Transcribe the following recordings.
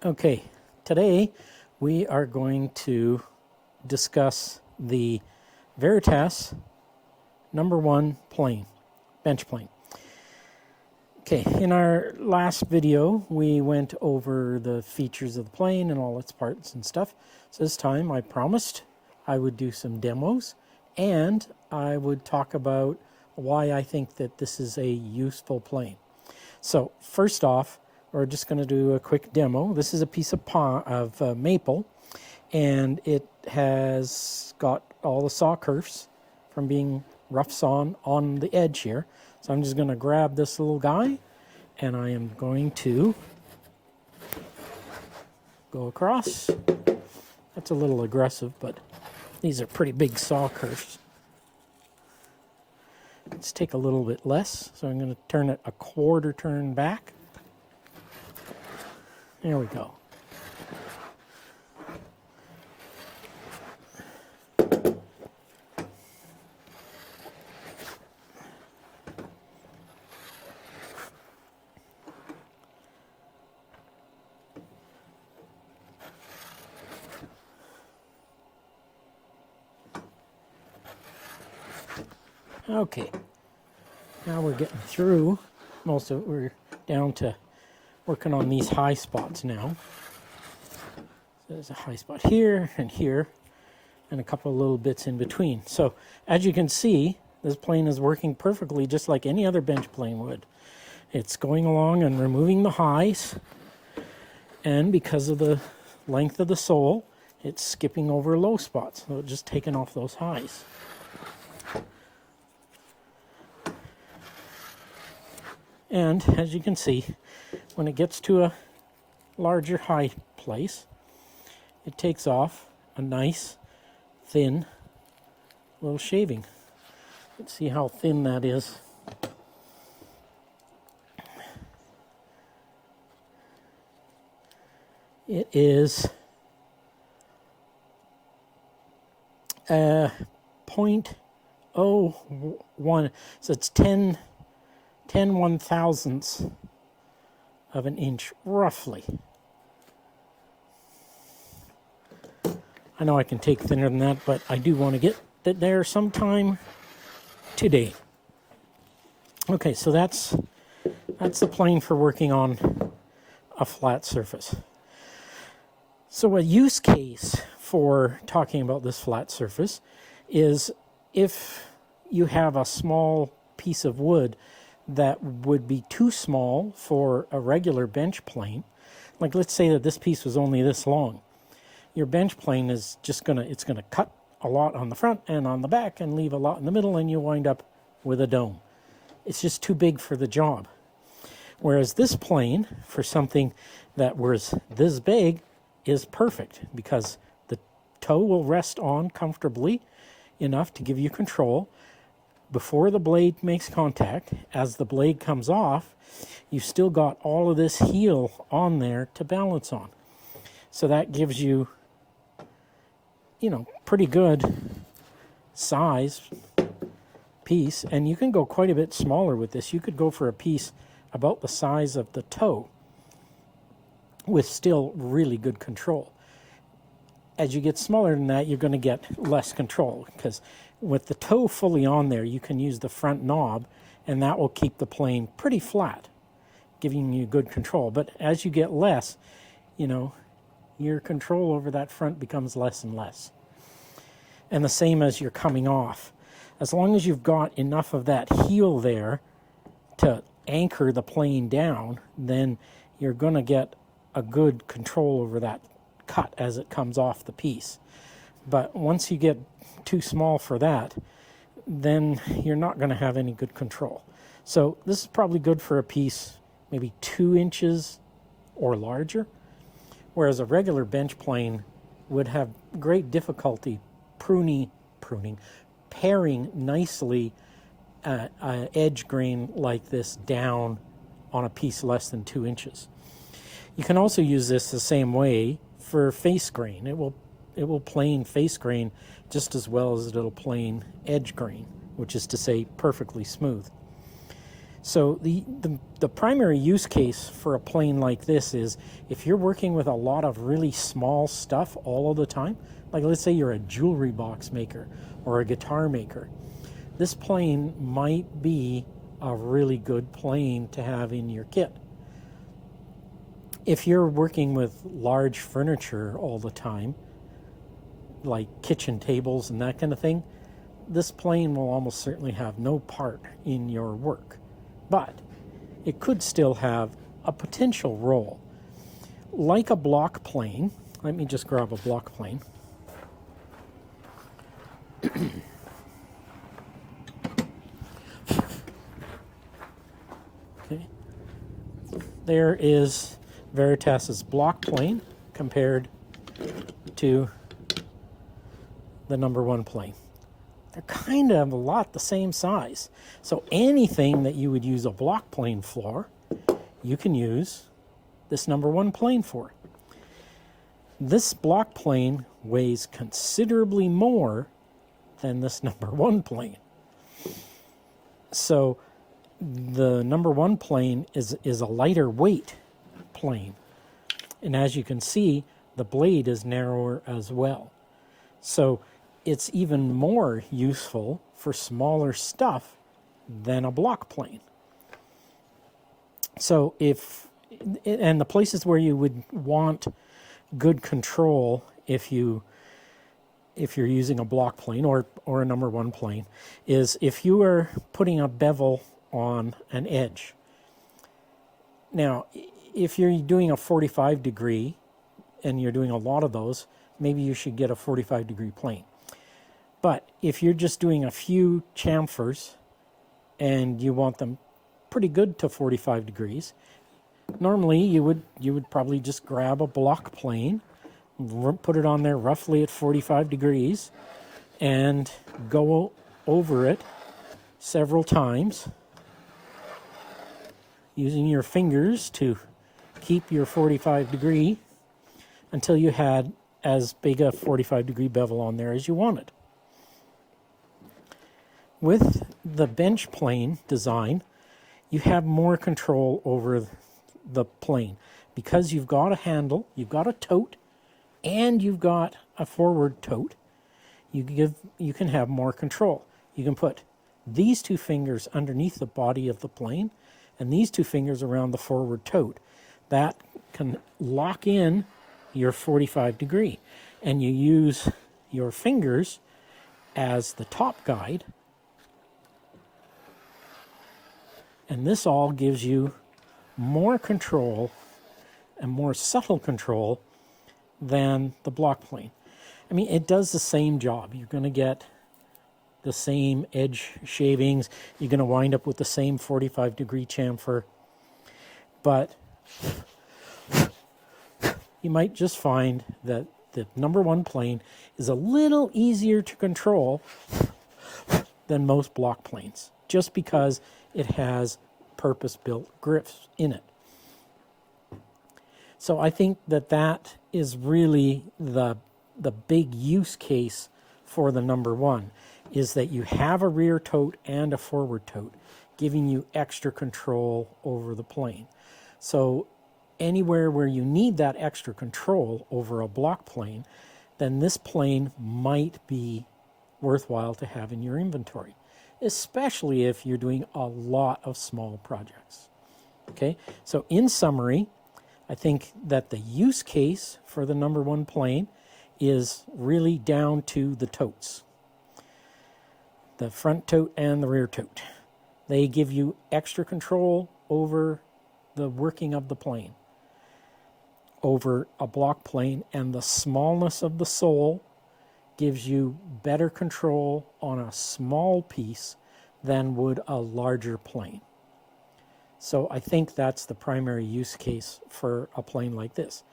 Okay, today we are going to discuss the Veritas #1 plane, bench plane. Okay, in our last video we went over the features of the plane and all its parts and stuff. So this time I promised I would do some demos and I would talk about why I think that this is a useful plane. So first off, we're just going to do a quick demo. This is a piece of maple, and it has got all the saw kerfs from being rough sawn on the edge here. So I'm just going to grab this little guy, and I am going to go across. That's a little aggressive, but these are pretty big saw kerfs. Let's take a little bit less. So I'm going to turn it a quarter turn back. There we go. Okay, now we're getting through most of it. We're down to working on these high spots now. So there's a high spot here, and a couple of little bits in between. So as you can see, this plane is working perfectly just like any other bench plane would. It's going along and removing the highs, and because of the length of the sole, it's skipping over low spots, so it's just taking off those highs. And as you can see, when it gets to a larger high place, it takes off a nice, thin little shaving. Let's see how thin that is. It is 0.01, so it's 10 1/1000ths of an inch, roughly. I know I can take thinner than that, but I do want to get it there sometime today. Okay, so that's the plane for working on a flat surface. So a use case for talking about this flat surface is if you have a small piece of wood that would be too small for a regular bench plane. Like, let's say that this piece was only this long. Your bench plane is just it's gonna cut a lot on the front and on the back and leave a lot in the middle, and you wind up with a dome. It's just too big for the job. Whereas this plane, for something that was this big, is perfect because the toe will rest on comfortably enough to give you control. Before the blade makes contact, as the blade comes off, you've still got all of this heel on there to balance on. So that gives you, pretty good size piece. And you can go quite a bit smaller with this. You could go for a piece about the size of the toe with still really good control. As you get smaller than that, you're going to get less control, because with the toe fully on there, you can use the front knob, and that will keep the plane pretty flat, giving you good control. But as you get less, your control over that front becomes less and less. And the same as you're coming off. As long as you've got enough of that heel there to anchor the plane down, then you're going to get a good control over that cut as it comes off the piece. But once you get too small for that, then you're not going to have any good control. So this is probably good for a piece maybe 2 inches or larger, whereas a regular bench plane would have great difficulty paring nicely an edge grain like this down on a piece less than 2 inches. You can also use this the same way for face grain. It will plane face grain just as well as it'll plane edge grain, which is to say perfectly smooth. So the primary use case for a plane like this is if you're working with a lot of really small stuff all of the time, like let's say you're a jewelry box maker or a guitar maker, this plane might be a really good plane to have in your kit. If you're working with large furniture all the time, like kitchen tables and that kind of thing, this plane will almost certainly have no part in your work. But it could still have a potential role. Like a block plane, let me just grab a block plane. Okay. There is Veritas's block plane compared to the number one plane. They're kind of a lot the same size. So anything that you would use a block plane for, you can use this number one plane for. This block plane weighs considerably more than this number one plane. So the number one plane is a lighter weight plane. And as you can see, the blade is narrower as well. So it's even more useful for smaller stuff than a block plane. So and the places where you would want good control if you're using a block plane or a number one plane is if you are putting a bevel on an edge. Now, if you're doing a 45 degree and you're doing a lot of those, maybe you should get a 45 degree plane. But if you're just doing a few chamfers and you want them pretty good to 45 degrees, normally you would probably just grab a block plane, put it on there roughly at 45 degrees, and go over it several times using your fingers to keep your 45 degree until you had as big a 45 degree bevel on there as you wanted. With the bench plane design, you have more control over the plane because you've got a handle, you've got a tote, and you've got a forward tote. You can have more control. You can put these two fingers underneath the body of the plane and these two fingers around the forward tote. That can lock in your 45 degree, and you use your fingers as the top guide. And this all gives you more control and more subtle control than the block plane. I mean, it does the same job. You're going to get the same edge shavings. You're going to wind up with the same 45 degree chamfer. But you might just find that the number one plane is a little easier to control than most block planes, just because it has purpose-built grips in it. So I think that is really the big use case for the number one, is that you have a rear tote and a forward tote, giving you extra control over the plane. So anywhere where you need that extra control over a block plane, then this plane might be worthwhile to have in your inventory, especially if you're doing a lot of small projects. Okay, so in summary, I think that the use case for the number one plane is really down to the totes. The front tote and the rear tote. They give you extra control over the working of the plane. Over a block plane, and the smallness of the sole gives you better control on a small piece than would a larger plane. So I think that's the primary use case for a plane like this.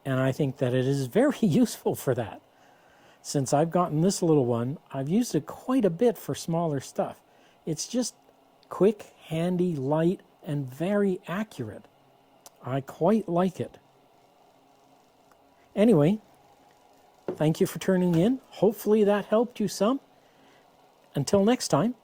And I think that it is very useful for that. Since I've gotten this little one, I've used it quite a bit for smaller stuff. It's just quick, handy, light, and very accurate. I quite like it. Anyway, thank you for tuning in. Hopefully that helped you some. Until next time.